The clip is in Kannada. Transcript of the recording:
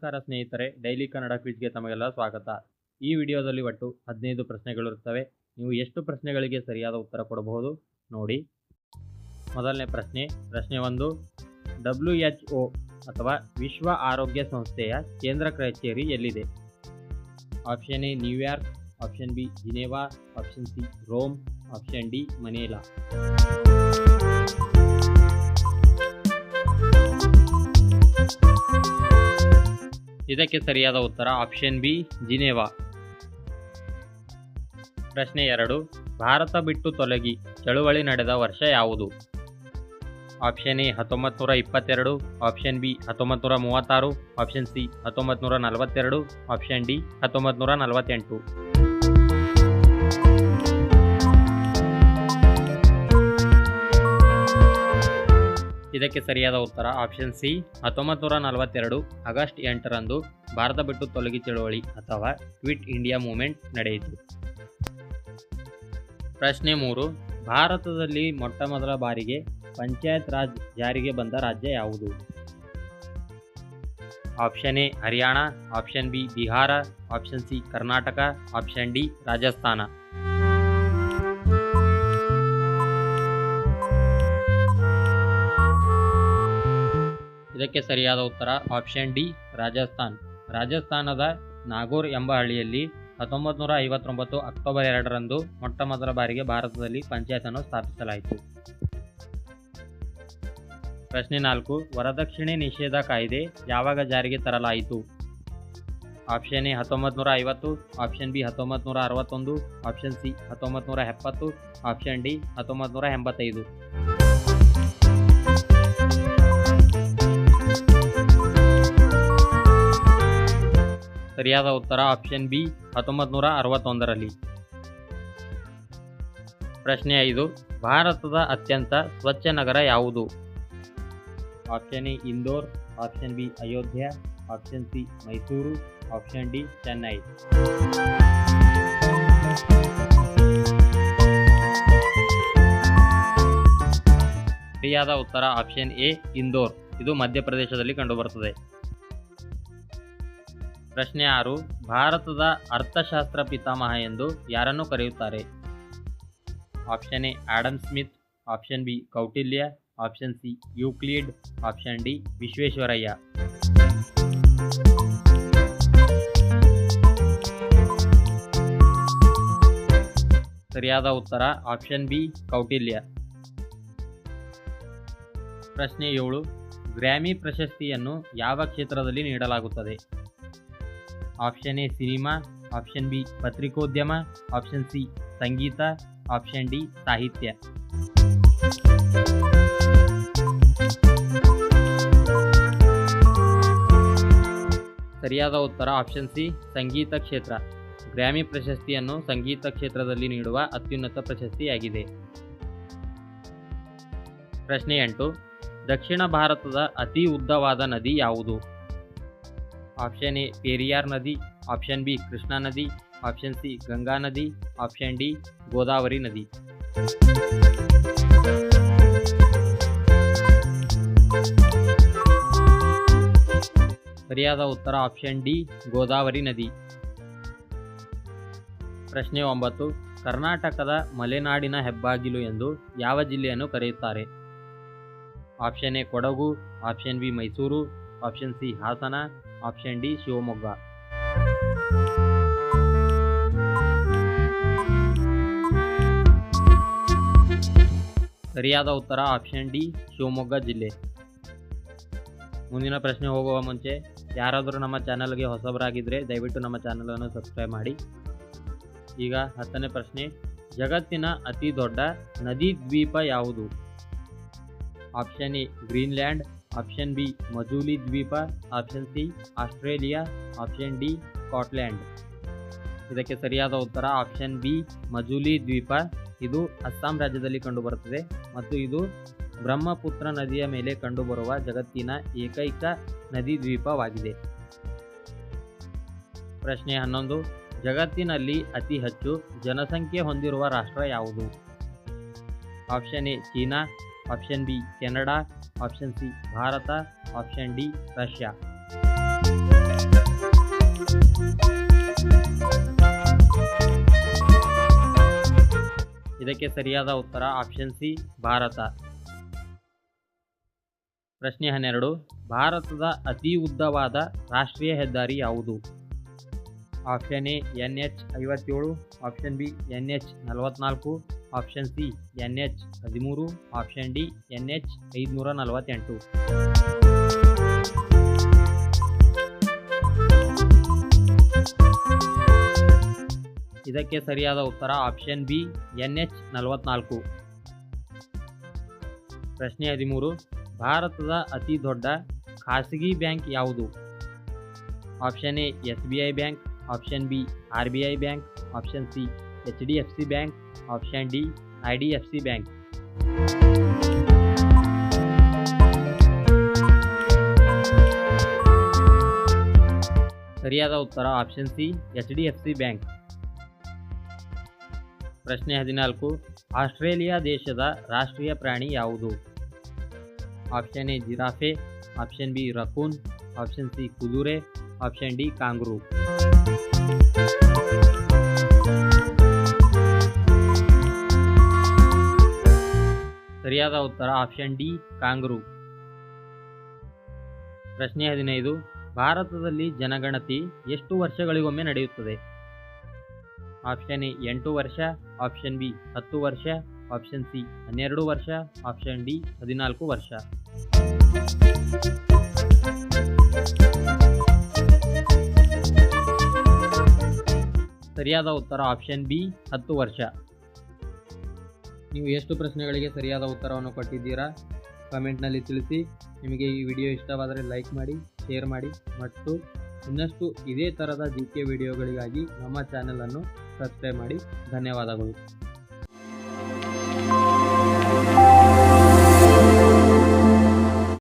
ನಮಸ್ಕಾರ ಸ್ನೇಹಿತರೆ, ಡೈಲಿ ಕನ್ನಡ ಕ್ವಿಜ್ಗೆ ತಮಗೆಲ್ಲ ಸ್ವಾಗತ. ಈ ವಿಡಿಯೋದಲ್ಲಿ ಒಟ್ಟು 15 ಪ್ರಶ್ನೆಗಳಿರುತ್ತವೆ. ನೀವು ಎಷ್ಟು ಪ್ರಶ್ನೆಗಳಿಗೆ ಸರಿಯಾದ ಉತ್ತರ ಕೊಡಬಹುದು ನೋಡಿ. ಮೊದಲನೇ ಪ್ರಶ್ನೆ 1. WHO ಅಥವಾ ವಿಶ್ವ ಆರೋಗ್ಯ ಸಂಸ್ಥೆಯ ಕೇಂದ್ರ ಕಚೇರಿ ಎಲ್ಲಿದೆ? Option A New York, option B Geneva, option C Rome, option D Manila. ಇದಕ್ಕೆ ಸರಿಯಾದ ಉತ್ತರ ಆಪ್ಷನ್ ಬಿ ಜಿನೆವಾ. ಪ್ರಶ್ನೆ 2. ಭಾರತ ಬಿಟ್ಟು ತೊಲಗಿ ಚಳುವಳಿ ನಡೆದ ವರ್ಷ ಯಾವುದು? Option A 1922, option B 1936, option C 1942, option D 1948. ಇದಕ್ಕೆ ಸರಿಯಾದ ಉತ್ತರ ಆಪ್ಷನ್ ಸಿ 1942 ಆಗಸ್ಟ್ 8ರಂದು ಭಾರತ ಬಿಟ್ಟು ತೊಲಗಿ ಚಳುವಳಿ ಅಥವಾ ಕ್ವಿಟ್ ಇಂಡಿಯಾ ಮೂವ್ಮೆಂಟ್ ನಡೆಯಿತು. ಪ್ರಶ್ನೆ 3. ಭಾರತದಲ್ಲಿ ಮೊಟ್ಟಮೊದಲ ಬಾರಿಗೆ ಪಂಚಾಯತ್ ರಾಜ್ ಜಾರಿಗೆ ಬಂದ ರಾಜ್ಯ ಯಾವುದು? Option A Haryana, option B Bihar, option C Karnataka, option D Rajasthan. ಇದಕ್ಕೆ ಸರಿಯಾದ ಉತ್ತರ ಆಪ್ಷನ್ ಡಿ ರಾಜಸ್ಥಾನ್. ರಾಜಸ್ಥಾನದ ನಾಗೋರ್ ಎಂಬ ಹಳ್ಳಿಯಲ್ಲಿ 1959 ಅಕ್ಟೋಬರ್ 2ರಂದು ಮೊಟ್ಟಮೊದಲ ಬಾರಿಗೆ ಭಾರತದಲ್ಲಿ ಪಂಚಾಯತನ್ನು ಸ್ಥಾಪಿಸಲಾಯಿತು. ಪ್ರಶ್ನೆ 4. ವರದಕ್ಷಿಣೆ ನಿಷೇಧ ಕಾಯ್ದೆ ಯಾವಾಗ ಜಾರಿಗೆ ತರಲಾಯಿತು? Option A 1950, option B 1961, option C 1970, option D 1985. ಸರಿಯಾದ ಉತ್ತರ ಆಪ್ಷನ್ ಬಿ 1961ರಲ್ಲಿ. ಪ್ರಶ್ನೆ 5. ಭಾರತದ ಅತ್ಯಂತ ಸ್ವಚ್ಛ ನಗರ ಯಾವುದು? Option A Indore, option B Ayodhya, option C Mysuru, option D Chennai. ಸರಿಯಾದ ಉತ್ತರ ಆಪ್ಷನ್ ಎ ಇಂದೋರ್. ಇದು ಮಧ್ಯಪ್ರದೇಶದಲ್ಲಿ ಕಂಡುಬರುತ್ತದೆ. ಪ್ರಶ್ನೆ 6. ಭಾರತದ ಅರ್ಥಶಾಸ್ತ್ರ ಪಿತಾಮಹ ಎಂದು ಯಾರನ್ನು ಕರೆಯುತ್ತಾರೆ? Option A Adam Smith, option B Kautilya, option C Euclid, option D Visvesvaraya. ಸರಿಯಾದ ಉತ್ತರ ಆಪ್ಷನ್ ಬಿ ಕೌಟಿಲ್ಯ. ಪ್ರಶ್ನೆ 7. ಗ್ರ್ಯಾಮಿ ಪ್ರಶಸ್ತಿಯನ್ನು ಯಾವ ಕ್ಷೇತ್ರದಲ್ಲಿ ನೀಡಲಾಗುತ್ತದೆ? Option A cinema, option B ಪತ್ರಿಕೋದ್ಯಮ, ಆಪ್ಷನ್ ಸಿ ಸಂಗೀತ, ಆಪ್ಷನ್ ಡಿ ಸಾಹಿತ್ಯ. ಸರಿಯಾದ ಉತ್ತರ ಆಪ್ಷನ್ ಸಿ ಸಂಗೀತ ಕ್ಷೇತ್ರ. ಗ್ರ್ಯಾಮಿ ಪ್ರಶಸ್ತಿಯನ್ನು ಸಂಗೀತ ಕ್ಷೇತ್ರದಲ್ಲಿ ನೀಡುವ ಅತ್ಯುನ್ನತ ಪ್ರಶಸ್ತಿಯಾಗಿದೆ. ಪ್ರಶ್ನೆ 8. ದಕ್ಷಿಣ ಭಾರತದ ಅತಿ ಉದ್ದವಾದ ನದಿ ಯಾವುದು? ಆಪ್ಷನ್ ಎ ಪೆರಿಯಾರ್ ನದಿ, ಆಪ್ಷನ್ ಬಿ ಕೃಷ್ಣಾ ನದಿ, ಆಪ್ಷನ್ ಸಿ ಗಂಗಾ ನದಿ, ಆಪ್ಷನ್ ಡಿ ಗೋದಾವರಿ ನದಿ. ಸರಿಯಾದ ಉತ್ತರ ಆಪ್ಷನ್ ಡಿ ಗೋದಾವರಿ ನದಿ. ಪ್ರಶ್ನೆ 9. ಕರ್ನಾಟಕದ ಮಲೆನಾಡಿನ ಹೆಬ್ಬಾಗಿಲು ಎಂದು ಯಾವ ಜಿಲ್ಲೆಯನ್ನು ಕರೆಯುತ್ತಾರೆ? Option A Kodagu, option B Mysuru, option C Hassan, option D Shivamogga. ಸರಿಯಾದ ಉತ್ತರ ಆಪ್ಷನ್ ಡಿ ಶಿವಮೊಗ್ಗ ಜಿಲ್ಲೆ. ಮುಂದಿನ ಪ್ರಶ್ನೆ ಹೋಗುವ ಮುಂಚೆ ಯಾರಾದರೂ ನಮ್ಮ ಚಾನಲ್ಗೆ ಹೊಸಬರಾಗಿದ್ದರೆ ದಯವಿಟ್ಟು ನಮ್ಮ ಚಾನಲನ್ನು ಸಬ್ಸ್ಕ್ರೈಬ್ ಮಾಡಿ. ಈಗ 10ನೇ ಪ್ರಶ್ನೆ. ಜಗತ್ತಿನ ಅತಿ ದೊಡ್ಡ ನದಿ ದ್ವೀಪ ಯಾವುದು? Option A Greenland, option B Majuli ದ್ವೀಪ, option C Australia, option D Scotland. ಇದಕ್ಕೆ ಸರಿಯಾದ ಉತ್ತರ ಆಪ್ಷನ್ ಬಿ ಮಜೂಲಿ ದ್ವೀಪ. ಇದು ಅಸ್ಸಾಂ ರಾಜ್ಯದಲ್ಲಿ ಕಂಡುಬರುತ್ತದೆ ಮತ್ತು ಇದು ಬ್ರಹ್ಮಪುತ್ರ ನದಿಯ ಮೇಲೆ ಕಂಡುಬರುವ ಜಗತ್ತಿನ ಏಕೈಕ ನದಿ ದ್ವೀಪವಾಗಿದೆ. ಪ್ರಶ್ನೆ 11. ಜಗತ್ತಿನಲ್ಲಿ ಅತಿ ಹೆಚ್ಚು ಜನಸಂಖ್ಯೆ ಹೊಂದಿರುವ ರಾಷ್ಟ್ರ ಯಾವುದು? Option A China, option B Canada, option C Bharat, option D Russia. ಇದಕ್ಕೆ ಸರಿಯಾದ ಉತ್ತರ ಆಪ್ಷನ್ ಸಿ ಭಾರತ. ಪ್ರಶ್ನೆ 12. ಭಾರತದ ಅತಿ ಉದ್ದವಾದ ರಾಷ್ಟ್ರೀಯ ಹೆದ್ದಾರಿ ಯಾವುದು? Option A NH 57, option B NH 44, option C NH 13, option D NH 548. ಇದಕ್ಕೆ ಸರಿಯಾದ ಉತ್ತರ ಆಪ್ಷನ್ ಬಿ NH 44. ಪ್ರಶ್ನೆ 13. ಭಾರತದ ಅತಿ ದೊಡ್ಡ ಖಾಸಗಿ ಬ್ಯಾಂಕ್ ಯಾವುದು? Option A SBI bank, option B RBI bank, option C HDFC bank, option D IDFC bank. ಸರಿಯಾದ ಉತ್ತರ ಆಪ್ಷನ್ ಸಿ HDFC ಬ್ಯಾಂಕ್. ಪ್ರಶ್ನೆ 14. ಆಸ್ಟ್ರೇಲಿಯಾ ದೇಶದ ರಾಷ್ಟ್ರೀಯ ಪ್ರಾಣಿ ಯಾವುದು? Option A giraffe, option B raccoon, option C ಕುದುರೆ, ಆಪ್ಷನ್ ಡಿ ಕಾಂಗ್ರೂ. ಸರಿಯಾದ ಉತ್ತರ ಆಪ್ಷನ್ ಡಿ ಕಾಂಗ್ರೂ. ಪ್ರಶ್ನೆ 15. ಭಾರತದಲ್ಲಿ ಜನಗಣತಿ ಎಷ್ಟು ವರ್ಷಗಳಿಗೊಮ್ಮೆ ನಡೆಯುತ್ತದೆ? ಆಪ್ಷನ್ ಎ 8 ವರ್ಷ, ಆಪ್ಷನ್ ಬಿ 10 ವರ್ಷ, ಆಪ್ಷನ್ ಸಿ 12 ವರ್ಷ, ಆಪ್ಷನ್ ಡಿ 14 ವರ್ಷ. ಸರಿಯಾದ ಉತ್ತರ ಆಪ್ಷನ್ ಬಿ 10 ವರ್ಷ. ನೀವು ಎಷ್ಟು ಪ್ರಶ್ನೆಗಳಿಗೆ ಸರಿಯಾದ ಉತ್ತರವನ್ನು ಕೊಟ್ಟಿದ್ದೀರಾ ಕಮೆಂಟ್ನಲ್ಲಿ ತಿಳಿಸಿ. ನಿಮಗೆ ಈ ವಿಡಿಯೋ ಇಷ್ಟವಾದರೆ ಲೈಕ್ ಮಾಡಿ, ಶೇರ್ ಮಾಡಿ ಮತ್ತು ಇನ್ನಷ್ಟು ಇದೇ ಥರದ GK ವಿಡಿಯೋಗಳಿಗಾಗಿ ನಮ್ಮ ಚಾನಲನ್ನು ಸಬ್ಸ್ಕ್ರೈಬ್ ಮಾಡಿ. ಧನ್ಯವಾದಗಳು.